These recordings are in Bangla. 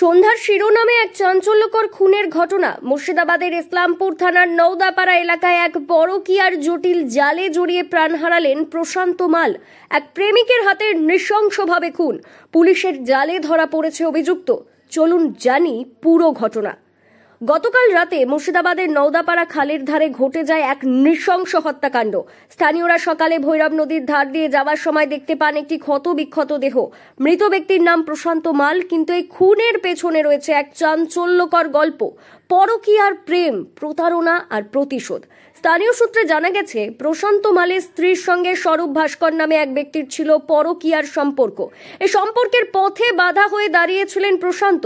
সন্ধ্যার শিরোনামে এক চাঞ্চল্যকর খুনের ঘটনা। মুর্শিদাবাদের ইসলামপুর থানার নওদাপাড়া এলাকায় এক পরকীয়ার জটিল জালে জড়িয়ে প্রাণ হারালেন প্রশান্ত মাল। এক প্রেমিকের হাতে নৃশংসভাবে খুন, পুলিশের জালে ধরা পড়েছে অভিযুক্ত। চলুন জানি পুরো ঘটনা। গতকাল রাতে মুর্শিদাবাদের নওদাপাড়া খালের ধারে ঘটে যায় এক নৃশংস হত্যাকাণ্ড। স্থানীয়রা সকালে ভৈরব নদীর ধার দিয়ে যাওয়ার সময় দেখতে পান একটি ক্ষতবিক্ষত দেহ। মৃত ব্যক্তির নাম প্রশান্ত মাল, কিন্তু এই খুনের পেছনে রয়েছে এক চাঞ্চল্যকর গল্প। পরকীয়ার প্রেম, প্রতারণা আর প্রতিশোধ। স্থানীয় সূত্রে জানা গেছে, প্রশান্ত মালের স্ত্রীর সঙ্গে স্বরূপ ভাস্কর নামে এক ব্যক্তির ছিল পরকীয়ার সম্পর্ক। এই সম্পর্কের পথে বাধা হয়ে দাঁড়িয়েছিলেন প্রশান্ত।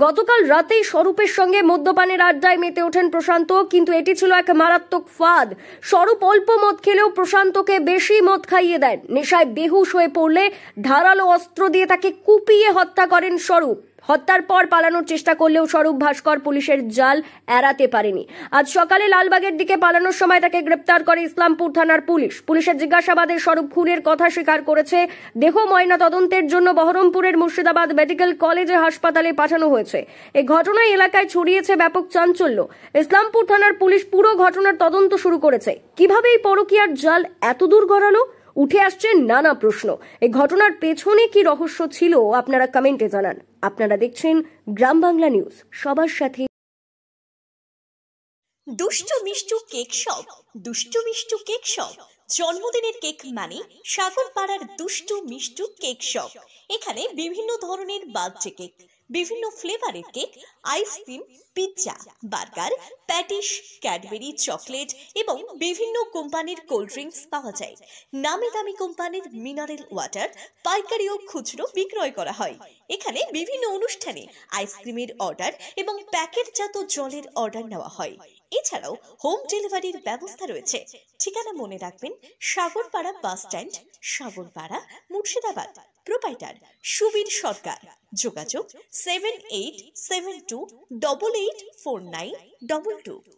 গতকাল রাতেই স্বরূপের সঙ্গে মদ্যপানের আড্ডায় মেতে ওঠেন প্রশান্ত, কিন্তু এটি ছিল এক মারাত্মক ফাঁদ। স্বরূপ অল্প মদ খেলেও প্রশান্তকে বেশি মদ খাইয়ে দেন। নেশায় বেহুশ হয়ে পড়লে ধারালো অস্ত্র দিয়ে তাকে কুপিয়ে হত্যা করেন স্বরূপ। হত্যার পর পালানোর চেষ্টা করলেও স্বরূপ ভাস্কর পুলিশের জাল এড়াতে পারেনি। আজ সকালে লালবাগের দিকে পালানোর সময় তাকে গ্রেপ্তার করে ইসলামপুর থানার পুলিশ। পুলিশের জিজ্ঞাসাবাদে স্বরূপ খুনের কথা স্বীকার করেছে। দেহ ময়না তদন্তের জন্য বহরমপুরের মুর্শিদাবাদ মেডিকেল কলেজে হাসপাতালে পাঠানো হয়েছে। এই ঘটনায় এলাকায় ছড়িয়েছে ব্যাপক চাঞ্চল্য। ইসলামপুর থানার পুলিশ পুরো ঘটনার তদন্ত শুরু করেছে। কিভাবে এই পরকীয়ার জাল এত দূর গড়ালো, উঠে আসছে নানা প্রশ্ন। এই ঘটনার পেছনে কি রহস্য ছিল, আপনারা কমেন্টে জানান। আপনারা দেখছেন গ্রাম বাংলা নিউজ, সবার সাথে। দুষ্টু মিষ্টু কেক শপ, দুষ্টু মিষ্টু কেক শপ। জন্মদিনের কেক মানে সাগরপাড়ার দুষ্টু মিষ্টু কেক শপ। এখানে বিভিন্ন ধরনের বার্থডে কেক, বিভিন্ন ফ্লেভারের cake, ice cream, pizza, burger, patties, Cadbury, chocolate এবং বিভিন্ন কোম্পানির কোল্ড ড্রিঙ্কস পাওয়া যায়। নামি দামি কোম্পানির মিনারেল ওয়াটার পাইকারি ও খুচরো বিক্রয় করা হয়। এখানে বিভিন্ন অনুষ্ঠানে আইসক্রিমের অর্ডার এবং প্যাকেটজাত জলের অর্ডার নেওয়া হয়। এছাড়াও হোম ডেলিভারির ব্যবস্থা রয়েছে। ঠিকানা মনে রাখবেন, Sagarpara bus stand, Sagarpara, Murshidabad. Proprietor Subir Sarkar. যোগাযোগ 7872884922।